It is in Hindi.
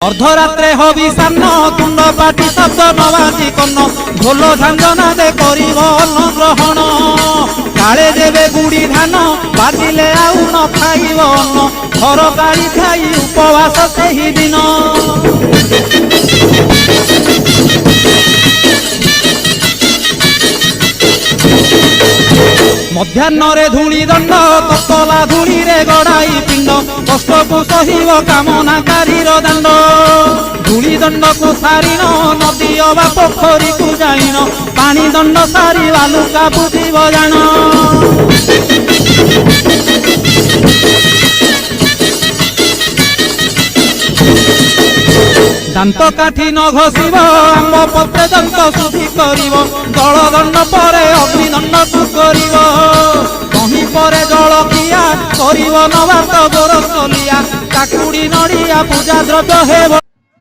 अर्धरात्रे हबि सान्न तुंड पाटी शब्द नबाजी कन्न ढोल झांझना दे करिब अन्न ग्रहण काले देवे गुड़ी धान बाजिले आउ न खाइब अन्न घर गाड़ी खाई उपवास सेही दिन मध्याह्न धूली दंड ततला धूली रे गड़ाई पिंड कष्ट को सहिब कामनाकारी दांड धूली दंड को सारिन नदी अबा पोखरी को जाइन पानी दंड सारी बालुका बुझिब जान दांत काठी न घोषिब आम पत्रे दंत शुद्धि करिब जल दंड परे अग्निदंड को करिब कहीं परे जल किया करिब नबात गोरस लिया काकुड़ी नड़िया पूजा द्रव्य हेब।